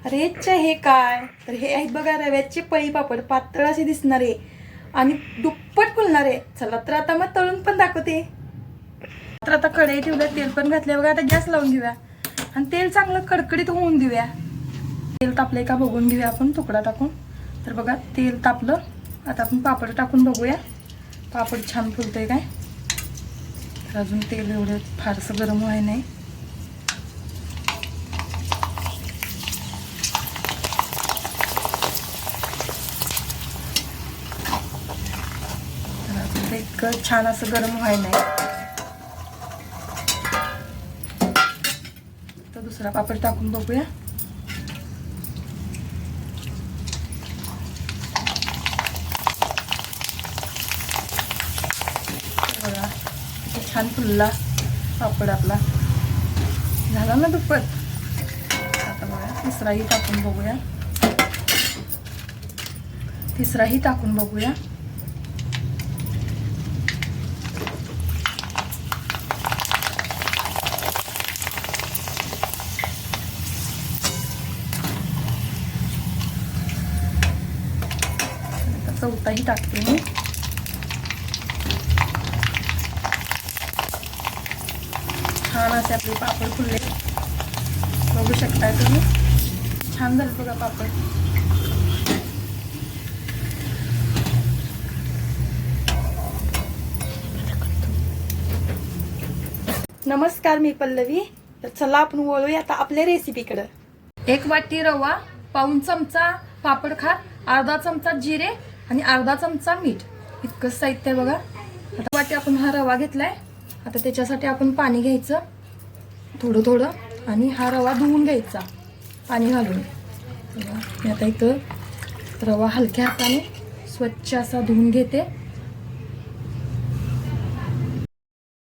अरे हे काय तर हे आहेत बघा रव्याचे पळी पापड, पातळ असे दिसणारे आणि दुप्पट फुलणारे. चला तर आता मग तळून पण दाखवते. तर आता कढई ठेवलं, तेल पण घातले बघा. आता गॅस लावून घेऊया आणि तेल चांगलं कडकडीत होऊन देऊया. तेल तापलंय का बघून घेऊया आपण, तुकडा टाकून. तर बघा तेल तापलं. आता आपण पापड टाकून बघूया पापड छान फुलतंय काय. तर अजून तेल एवढं फारसं गरम व्हाय नाही. इतकं छान असं गरम व्हाय नाही. तर दुसरा पापड टाकून बघूया. बघा किती छान फुलला पापड आपला, झाला ना दुप्पट. आता बघा तिसराही टाकून बघूया. तिसराही टाकून बघूया. चौथाही टाकते मी. छान असे आपले पापड फुलले, बघू शकताय तुम्ही. छान झाले बघा पापड. नमस्कार, मी पल्लवी. तर चला आपण वळूया आता आपल्या रेसिपीकडे. 1 वाटी रवा, पाऊण चमचा पापड खार, अर्धा चमचा जिरे आणि अर्धा चमचा मीठ, इतकं साहित्य बघा. आता वाटी आपण हा रवा घेतलाय. आता त्याच्यासाठी आपण पाणी घ्यायचं थोडं थोडं आणि हा रवा धुवून घ्यायचा पाणी घालून. मी आता इथं रवा हलक्या हाताने स्वच्छ असा धुवून घेते.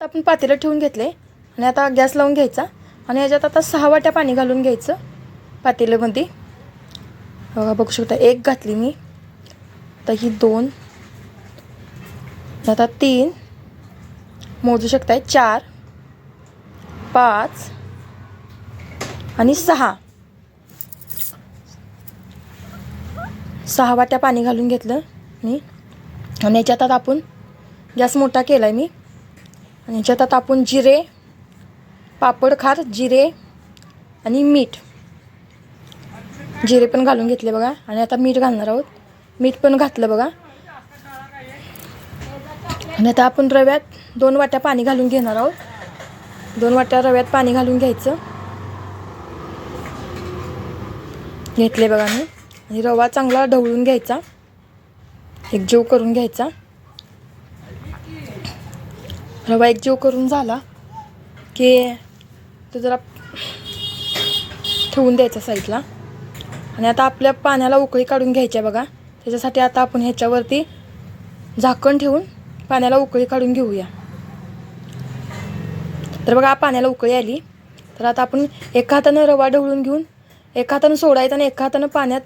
आपण पातेलं ठेवून घेतले आणि आता गॅस लावून घ्यायचा आणि याच्यात आता 6 वाट्या पाणी घालून घ्यायचं पातेल्यामध्ये. बघू शकता 1 घातली मी, आता ही 2, आता 3, मोजू शकताय 4, 5 आणि 6. 6 वाट्या पाणी घालून घेतलं मी आणि याच्यात आता आपण गॅस मोठा केला आहे मी. आणि याच्यात आता आपण जिरे, पापड खार, जिरे आणि मीठ, जिरे पण घालून घेतले बघा. आणि आता मीठ घालणार आहोत. मीठ पण घातलं बघा. आणि आता आपण रव्यात 2 वाट्या पाणी घालून घेणार आहोत. 2 वाट्या रव्यात पाणी घालून घ्यायचं. घेतले बघा मी. आणि रवा चांगला ढवळून घ्यायचा, एकजीव करून घ्यायचा. रवा एकजीव करून झाला की तो जरा ठेवून द्यायचा साईडला. आणि आता आपल्या पाण्याला उकळी काढून घ्यायची आहे बघा. त्याच्यासाठी आता आपण ह्याच्यावरती झाकण ठेवून पाण्याला उकळी काढून घेऊया. तर बघा पाण्याला उकळी आली. तर आता आपण एका हातानं रवा ढवळून घेऊन एका हातानं सोडायचं आणि एका हातानं पाण्यात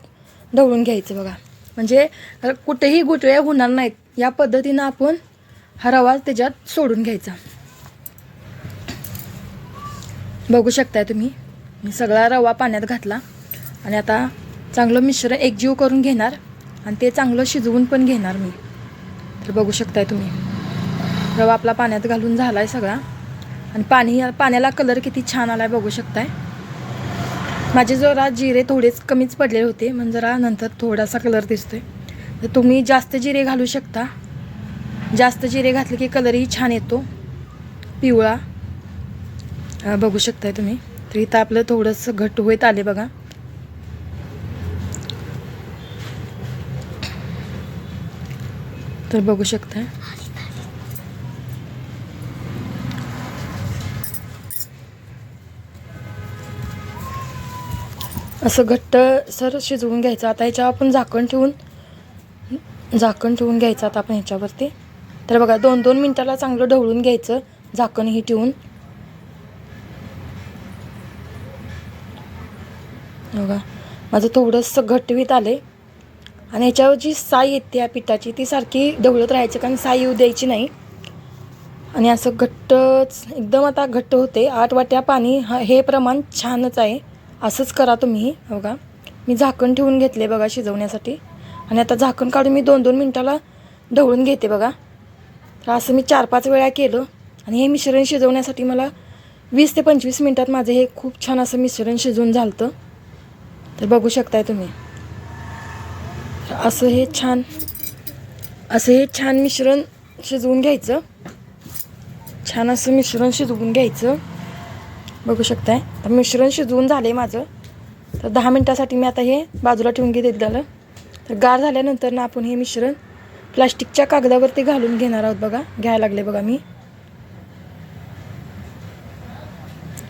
ढवळून घ्यायचं बघा. म्हणजे कुठेही गुठळ्या होणार नाहीत. या पद्धतीनं आपण हा रवा त्याच्यात सोडून घ्यायचा. बघू शकताय तुम्ही. मी सगळा रवा पाण्यात घातला आणि आता चांगलं मिश्रण एकजीव करून घेणार आणि ते चांगलं शिजवून पण घेणार मी. तर बघू शकताय तुम्ही रवा आपला पाण्यात घालून झाला आहे सगळा. आणि पाण्याला कलर किती छान आला आहे बघू शकताय. माझे जरा जिरे थोडेच कमीच पडलेले होते म्हणजे जरा नंतर थोडासा कलर दिसतोय. तर तुम्ही जास्त जिरे घालू शकता. जास्त जिरे घातले की कलरही छान येतो पिवळा. बघू शकताय तुम्ही. तर इथं आपलं थोडंसं घट्ट होत आले बघा. तर बघू शकताय असं घट्ट सर शिजवून घ्यायचं. आता ह्याच्यावर आपण झाकण ठेवून घ्यायचं आता आपण ह्याच्यावरती. तर बघा 2-2 मिनिटाला चांगलं ढवळून घ्यायचं झाकणही ठेवून. बघा माझं थोडंसं घट्टवीत आले. आणि ह्याच्यावर जी साई येते या पिठाची ती सारखी ढवळत राहायची, कारण साई येऊ द्यायची नाही. आणि असं घट्टच एकदम आता घट्ट होते. 8 वाट्या पाणी हे प्रमाण छानच आहे. असंच करा तुम्ही बघा. मी झाकण ठेवून घेतले बघा शिजवण्यासाठी. आणि आता झाकण काढून मी 2-2 मिनटाला ढवळून घेते बघा. तर असं मी 4-5 वेळा केलं. आणि हे मिश्रण शिजवण्यासाठी मला 20 ते 25 मिनटात माझं हे खूप छान असं मिश्रण शिजवून झालं. तर बघू शकताय तुम्ही. असं हे छान मिश्रण शिजवून घ्यायचं. छान असं मिश्रण शिजवून घ्यायचं. बघू शकताय. तर मिश्रण शिजवून झाले माझं. तर 10 मिनटासाठी मी आता हे बाजूला ठेवून घेते झालं. तर गार झाल्यानंतर ना आपण हे मिश्रण प्लास्टिकच्या कागदावरती घालून घेणार आहोत बघा. घ्यायला लागले बघा मी.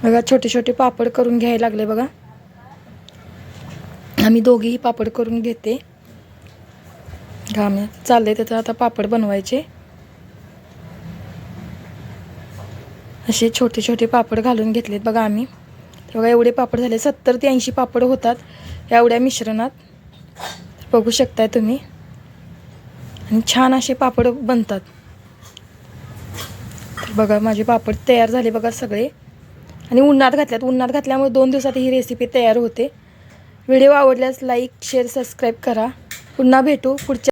बघा छोटे छोटे पापड करून घ्यायला लागले बघा. आम्ही दोघेही पापड करून घेते. घाम चालले तर आता पापड बनवायचे. असे छोटे छोटे पापड घालून घेतलेत बघा आम्ही. तर बघा एवढे पापड झाले. 70 ते 80 पापड होतात एवढ्या मिश्रणात. बघू शकताय तुम्ही. आणि छान असे पापड बनतात. तर बघा माझे पापड तयार झाले बघा सगळे. आणि उन्हात घातल्यामुळे 2 दिवसात ही रेसिपी तयार होते. व्हिडिओ आवडल्यास लाईक शेअर सबस्क्राईब करा. पुन्हा भेटू पुढच्या